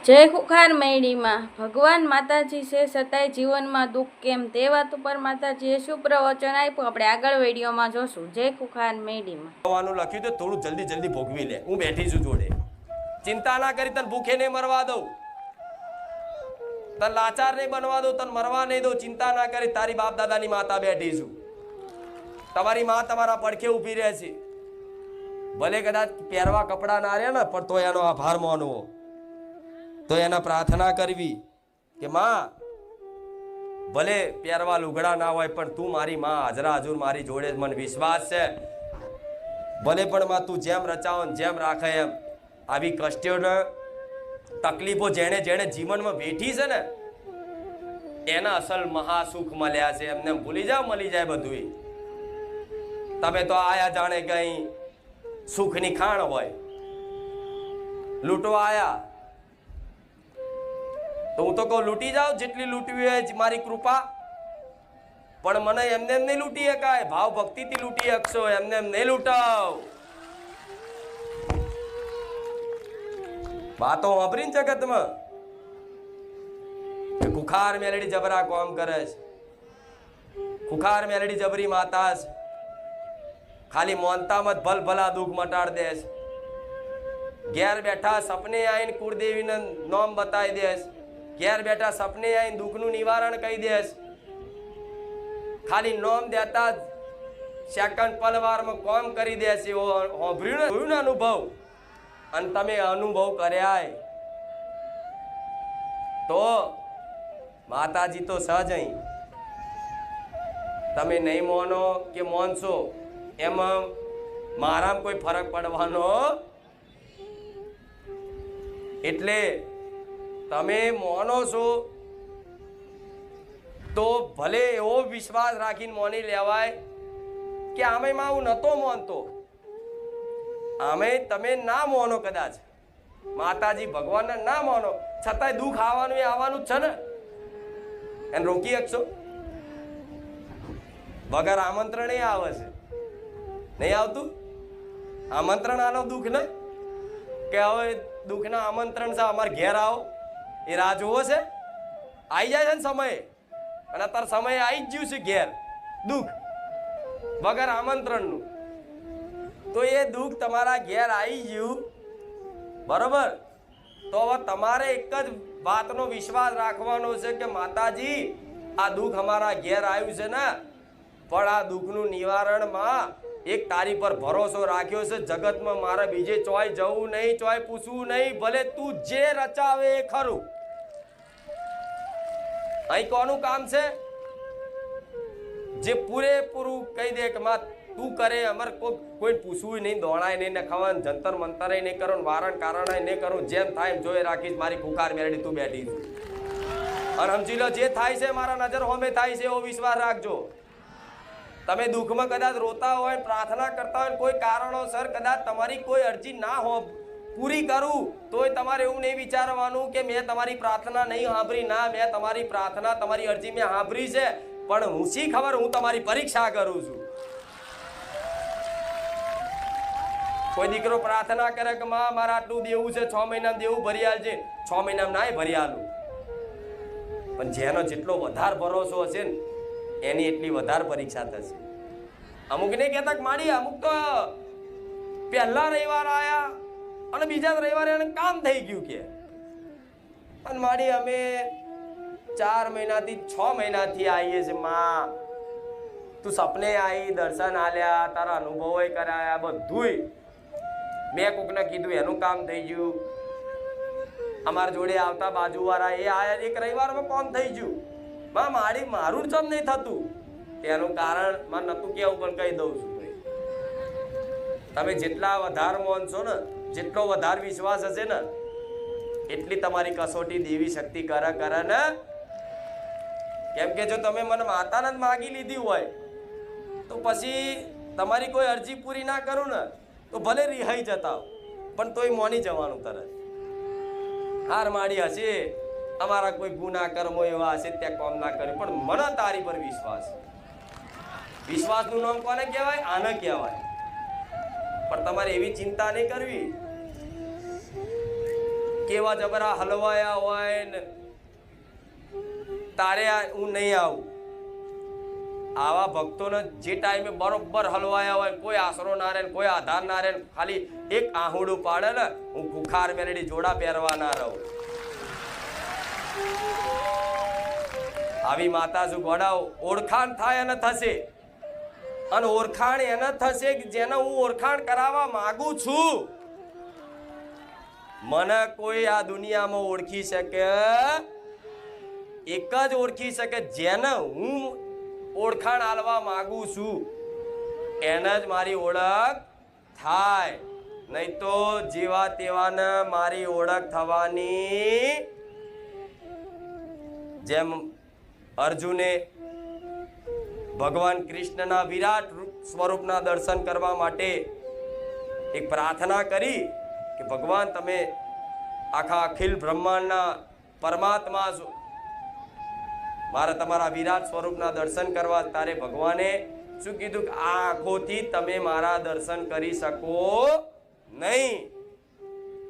જય ખુખાર મેળીમાં ભગવાન માતાજી છે છતાંય જીવનમાં દુઃખ કેમ તે વાત ઉપર માતાજીએ શું પ્રવચન આપ્યું આપણે આગળ વિડીયોમાં જોશું. જય ખુખાર મેળીમાં લખ્યું તો થોડું જલ્દી જલ્દી ભોગવી લે. હું બેઠી છું જોડે, ચિંતા ના કરી, તને ભૂખે નહીં મરવા દઉં, તને લાચાર નહીં બનવા દઉં, તને મરવા નહીં દઉં. ચિંતા ના કરી, તારી બાપ દાદાની માતા બેઠી છું. તમારી માં તમારા પડખે ઊભી રહે છે. ભલે કદાચ પહેરવા કપડા ના રહ્યા ને, પણ તો એનો આભાર માનવો, તો એના પ્રાર્થના કરવી કે માં ભલે પહેરવા લુગડા ના હોય, પણ તું મારી માં હાજરા હજુર મારી જોડે, મને વિશ્વાસ છે. ભલે પણ માં તું જેમ રચાવો જેમ રાખે એમ આવી કષ્ટો ને તકલીફો જેણે જેણે જીવનમાં વેઠી છે ને, એના અસલ મહાસુખ મળ્યા છે. એમને ભૂલી જાવ, મળી જાય બધું. તમે તો આયા જાણે કઈ સુખની ખાણ હોય, લૂંટો આયા તો હું તો કહું લૂંટી જાઓ, જેટલી લૂંટવી હોય મારી કૃપા. પણ મને એમને એમ નહીં લૂંટી શકાય, ભાવ ભક્તિથી લૂંટી શકશો, એમને એમ નહીં લૂંટાવ. વાતો વાપરીને જગતમાં ખુખાર મેલડી જબરા કોમ કરે છે, ખુખાર મેલડી જબરી માતા છે. ખાલી મોનતામાં ભલ ભલા દુઃખ મટાડ દે છે. ઘેર બેઠા સપને આવીને કુળદેવીને નામ બતાવી દે છે. ઘેર બેઠા સપને આવીને દુઃખનું નિવારણ કહી દે છે. ખાલી નામ દેતા સેકન્ડ પલવારમાં કોમ કરી દે છે. હોભર્યું ને અનુભવ, અને તમે અનુભવ કર્યા તો માતાજી તો સહજ અહીં. તમે નહીં મોનો કે મોનશો એમાં મારામાં કોઈ ફરક પડવાનો. એટલે તમે મોનો છો તો ભલે એવો વિશ્વાસ રાખીને મોની લેવાય કે આમે માં હું નતો મોનતો. આમે તમે ના મોનો, કદાચ માતાજી ભગવાનને ના મોનો, છતાંય દુઃખ આવવાનું એ આવવાનું જ છે ને. એને રોકી શકશો? વગર આમંત્રણ એ આવે છે, નહીં આવતું. આમંત્રણ આનો દુઃખ ને કે હવે દુઃખના આમંત્રણ છે, અમારે ઘેર આવો, એ રાહ જોવો છે. આવી જાય છે ને સમય, અને અત્યારે સમય આવી જ ગયું છે ઘેર દુઃખ વગર આમંત્રણનું. તો એ દુઃખ તમારા ઘેર આવી ગયું, બરોબર. તો હવે તમારે એક જ વાતનો વિશ્વાસ રાખવાનો છે કે માતાજી આ દુઃખ અમારા ઘેર આવ્યું છે ને, પણ આ દુઃખનું નિવારણમાં એક તારી પર ભરોસો રાખ્યો છે. જગતમાં મારે બીજે ચોય જવું નહીં, ચોય પૂછવું નહીં. ભલે તું જે રચાવે એ ખરું. અહીં કોનું કામ છે? જે પૂરેપૂરું કહી દે કે માં તું કરે, અમારે કોઈ પૂછવું નહીં, દોડાય નહીં, ને ખાવાનું જંતર મંતર નહીં કરો, વારણ કારણ નહીં કરું. જેમ થાય એમ જોઈ રાખીશ. મારી ખુખાર મેરડી તું બેઠી છું, અને સમજી લો જે થાય છે મારા નજર હોમે થાય છે, એવો વિશ્વાસ રાખજો. તમે દુઃખમાં કદાચ રોતા હોય, પ્રાર્થના કરતા હોય, કોઈ કારણોસર કદાચ તમારી કોઈ અરજી ના હો પૂરી કરું, તોય તમારે એવું નહીં વિચારવાનું કે મેં તમારી પ્રાર્થના નહીં સાંભળી. ના, મેં તમારી પ્રાર્થના, તમારી અરજી મેં સાંભળી છે, પણ હું શી ખબર, હું તમારી પરીક્ષા કરું છું. કોઈ દીકરો પ્રાર્થના કરે કે માં મારે આટલું દેવું છે, 6 મહિનામાં દેવું ભરી આલજે. 6 મહિનામાં નાય ભરી આલું, પણ જેનો જેટલો વધારે ભરોસો હશે ને એની એટલી વધારે પરીક્ષા થશે. અમુક નહીં કહેતા કે માડી, અમુક તો પહેલા રવિવાર આયા અને બીજા રવિવારે એને કામ થઈ ગયું કે, અને માડી અમે 4 મહિનાથી 6 મહિનાથી આવીએ છીએ. માં તું સપને આવી, દર્શન આલ્યા, તારા અનુભવો કરાયા, બધુંય મેં કોકને કીધું એનું કામ થઈ ગયું. અમારા જોડે આવતા બાજુવાળા એ આયા, એક રવિવારમાં કોમ થઈ ગયું. માં મારી મારું જ નહીં થતું. એનું કારણ માં નતું કેવું, પણ કહી દઉં છું. તમે જેટલા વધારે માનશો ને, જેટલો વધારે વિશ્વાસ હશે ને, એટલી તમારી કસોટી દેવી શક્તિ કરે ને. કેમ કે જો તમે મને માતાને જ માગી લીધી હોય તો પછી તમારી કોઈ અરજી પૂરી ના કરું ને તો ભલે રિહાઈ જતા, પણ તોય મોની જવાનું તરત. હાર માડી હશે, અમારા કોઈ ગુના કર્મો એવા હશે ત્યાં કોમ ના કર્યું, પણ મને તારી પર વિશ્વાસ. વિશ્વાસનું નામ કોને કહેવાય? આને કહેવાય. પણ તમારે એવી ચિંતા નહીં કરવી કેવા જબરા હલવાયા હોય ને તારે હું નહીં આવું. આવા ભક્તોને જે ટાઈમે બરોબર હલવાયા હોય, કોઈ આશરો ના રહે, કોઈ આધાર ના રહે, ખાલી એક આહુડું પાડે ને, હું કુખાર મેલડી જોડા પહેરવા ના રહું. આવી માતા શું ગોડાઓ ઓળખાણ થાય એને થશે, અને ઓળખાણ એને થશે કે જેને હું ઓળખાણ કરાવવા માંગુ છું. મને કોઈ આ દુનિયામાં ઓળખી શકે, એક જ ઓળખી શકે જેને હું ઓળખાણ આલવા માંગુ છું, એને જ મારી ઓળખ થાય. નહીં તો જેવા તેવાને મારી ઓળખ થવાની. જેમ અર્જુને ભગવાન કૃષ્ણના વિરાટ સ્વરૂપના દર્શન કરવા માટે એક પ્રાર્થના કરી કે ભગવાન તમે આખા અખિલ બ્રહ્માંડના પરમાત્મા છો, મારે તમારા વિરાટ સ્વરૂપના દર્શન કરવા. તારે ભગવાને શું કીધું કે આ આંખોથી તમે મારા દર્શન કરી શકો નહીં,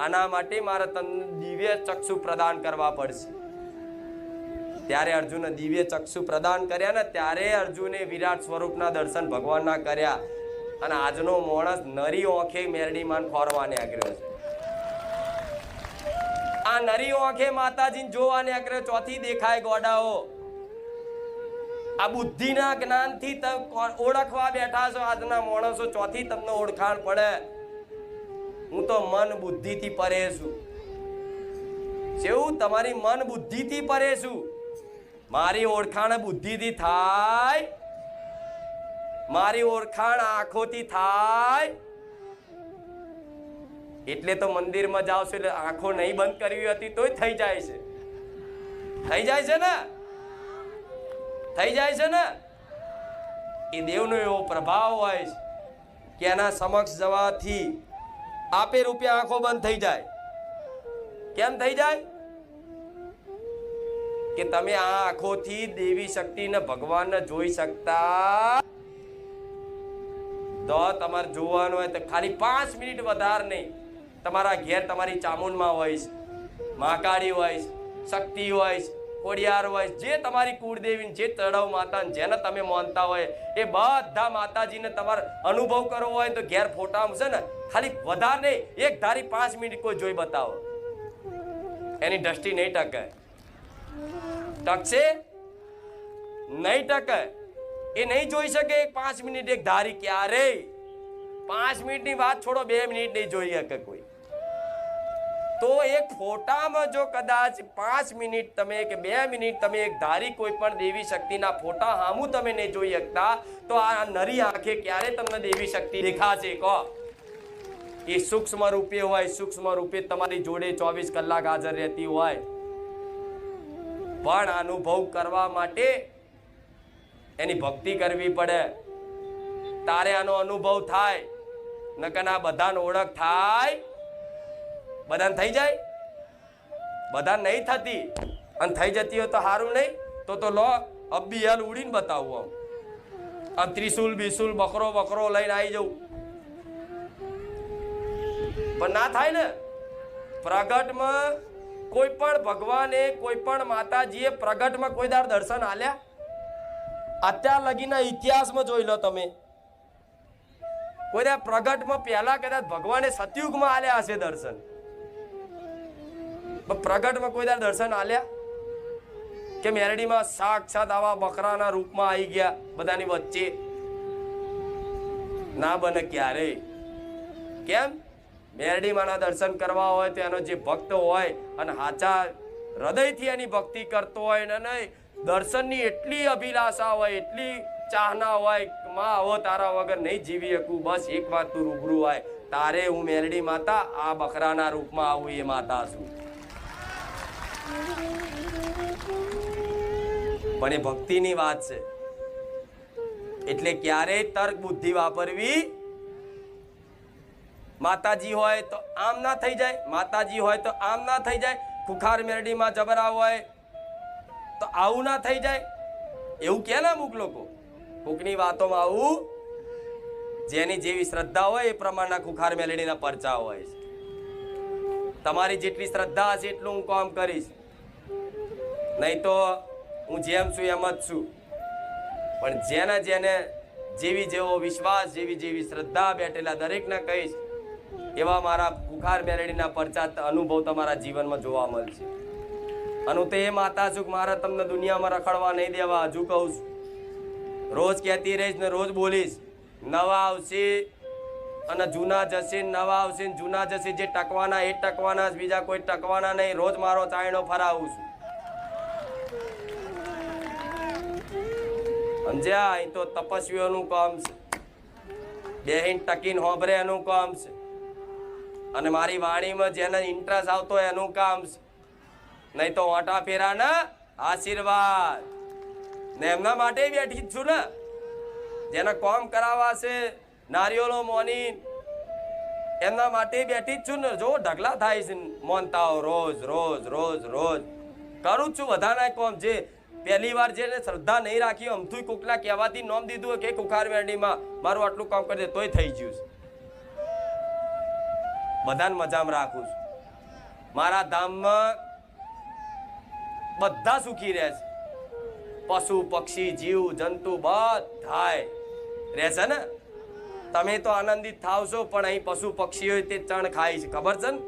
આના માટે મારે તમને દિવ્ય ચક્ષુ પ્રદાન કરવા પડશે. ત્યારે અર્જુને દિવ્ય ચક્ષુ પ્રદાન કર્યા ને ત્યારે અર્જુને વિરાટ સ્વરૂપના દર્શન ભગવાનના કર્યા. અને આજનો માણસ નરી ઓંખે મેરડી માન ખોરવાને આગ્રહ છે. આ નરી ઓંખે માતાજીને જોવાને આગ્રહ ચોથી દેખાય ગોડાઓ. આ બુદ્ધિના જ્ઞાનથી ઓળખવા બેઠા છો આજના માણસો, ચોથી તમને ઓળખાણ પડે. હું તો મન બુદ્ધિથી પરે છું. જેવું તમારી મન બુદ્ધિથી પરે છું, મારી ઓળખાણ બુદ્ધિથી થાય, મારી ઓળખાણ આંખોથી થાય. એટલે તો મંદિરમાં જાવ છો એટલે આંખો નહીં બંધ કરવી હતી તોય થઈ જાય છે. થઈ જાય છે ને, થઈ જાય છે ને. એ દેવનો એવો પ્રભાવ હોય છે કે એના સમક્ષ જવાથી આપે રૂપે આંખો બંધ થઈ જાય. કેમ થઈ જાય? કે તમે આ આંખોથી દેવી શક્તિને ભગવાનને જોઈ શકતા. તો તમારે જોવાનું હોય તો ખાલી 5 મિનિટ વધારે નહીં. તમારા ઘેર તમારી ચામુંડમાં હોય છે, મહાકાળી હોય છે, શક્તિ હોય છે, ખોડિયાર હોય છે, જે તમારી કુળદેવી, જે તળાવ માતા જેને તમે માનતા હોય એ બધા માતાજીને તમારે અનુભવ કરવો હોય તો ઘેર ફોટામાં છે ને ખાલી વધારે નહીં, એક ધારી 5 મિનિટ કોઈ જોઈ બતાવો. એની દ્રષ્ટિ નહીં ટકે. ટકશે નહીં ટકે. એ નહીં જોઈ શકે 5 મિનિટ એક ધારી. ક્યારે 5 મિનિટની વાત છોડો, 2 મિનિટ નહીં જોઈ શકે કોઈ. તો એક ફોટામાં જો કદાચ 5 મિનિટ તમે કે 2 મિનિટ તમે એક ધારી કોઈ પણ દેવી શક્તિના ફોટા હામું તમે નહીં જોઈ શકતા, તો આ નરી આંખે ક્યારે તમને દેવી શક્તિ દેખાશે? કહો. એ સૂક્ષ્મ રૂપે હોય, સૂક્ષ્મ રૂપે તમારી જોડે 24 કલાક હાજર રહેતી હોય. પણ અનુભવ કરવા માટે એની ભક્તિ કરવી પડે, તારે આનો અનુભવ થાય. નકર આ બધાને ઓળખ થાય, બધાને થઈ જાય? બધા નહીં થતી. અને થઈ જતી હોય તો સારું નહીં. તો લો અબ્બી હાલ ઉડીને બતાવું. આમ ત્રિશુલ બિશુલ બકરો બકરો લઈને આવી જવું, પણ ના થાય ને. પ્રગટમાં કોઈ પણ ભગવાને, કોઈ પણ માતાજીએ પ્રગટમાં કોઈ દાડ દર્શન આલ્યા? અત્યાર લગીના ઇતિહાસમાં જોઈ લો તમે. કોઈ દાડ પ્રગટમાં પહેલા કદાચ ભગવાને સતયુગમાં આલ્યા હશે દર્શન, પ્રગટમાં કોઈ દાડ દર્શન આલ્યા? કે મેરડીમાં સાક્ષાત આવા બકરાના રૂપમાં આવી ગયા બધાની વચ્ચે? ના બને ક્યારેય. કેમ? મેરડીમાંના દર્શન કરવા હોય તો એનો જે ભક્ત હોય અને સાચા હૃદયથી એની ભક્તિ કરતો હોય ને, નહીં દર્શનની એટલી અભિલાષા હોય, એટલી ચાહના હોય, માં હવે તારા વગર નહીં જીવી શકું, બસ એક વાત તું રૂબરૂ હોય, તારે હું મેરડી માતા આ બકરાના રૂપમાં આવું, એ માતા છું. પણ એ ભક્તિની વાત છે. એટલે ક્યારેય તર્ક બુદ્ધિ વાપરવી. માતાજી હોય તો આમ ના થઈ જાય, માતાજી હોય તો આમ ના થઈ જાય, ખુખાર મેરડીમાં જબરા હોય તો આવું ના થઈ જાય, એવું કે ના અમુક લોકો. કોકની વાતોમાં આવું, જેની જેવી શ્રદ્ધા હોય એ પ્રમાણના ખુખાર મેલડીના પરચા હોય છે. તમારી જેટલી શ્રદ્ધા હશે એટલું હું કામ કરીશ, નહીં તો હું જેમ છું એમ જ છું. પણ જેને જેને જેવી જેવો વિશ્વાસ, જેવી જેવી શ્રદ્ધા બેઠેલા દરેકને કહીશ, એવા મારા કુખાર મેલડીના પરચા અનુભવ તમારા જીવનમાં જોવા મળશે. અને હું તો એ માતા છું કે મારે તમને દુનિયામાં રખડવા નહીં દેવા. હજુ કહું છું, રોજ કહેતી રહીશ ને રોજ બોલીશ, નવા આવશે અને જૂના જશે, નવા આવશે ને જૂના જશે. જે ટકવાના એ ટકવાના, બીજા કોઈ ટકવાના નહીં. રોજ મારો ચાયણો ફરાવું છું. સમજ્યા? અહીં તો તપસ્વીઓનું કામ છે, બેહીન ટકીને હોંભરે એનું કામ છે, અને મારી વાણીમાં જેને ઇન્ટરેસ્ટ આવતો એનું કામ છે. નહીં તો ઓટા ફેરા ને આશીર્વાદ ને એમના માટે બેઠી જ છું ને, જેને કામ કરાવવા છે નારિયેળો મોની, એમના માટે બેઠી જ છું ને. જો ઢગલા થાય છે મોનતાઓ, રોજ રોજ રોજ રોજ કરું જ છું બધાના કામ. જે પહેલી વાર જેને શ્રદ્ધા નહીં રાખી, અમથું કોકના કહેવાથી નોમ દીધું કે કુખાર મેરડીમાં મારું આટલું કામ કરી દે, તોય થઈ ગયું છે. બધાને મજામાં રાખું છું. મારા ધામમાં બધા સુખી રહે છે. પશુ પક્ષી જીવ જંતુ બધાય રહેશે ને. તમે તો આનંદિત થાવ છો, પણ અહીં પશુ પક્ષીઓ તે ચણ ખાય છે, ખબર છે ને?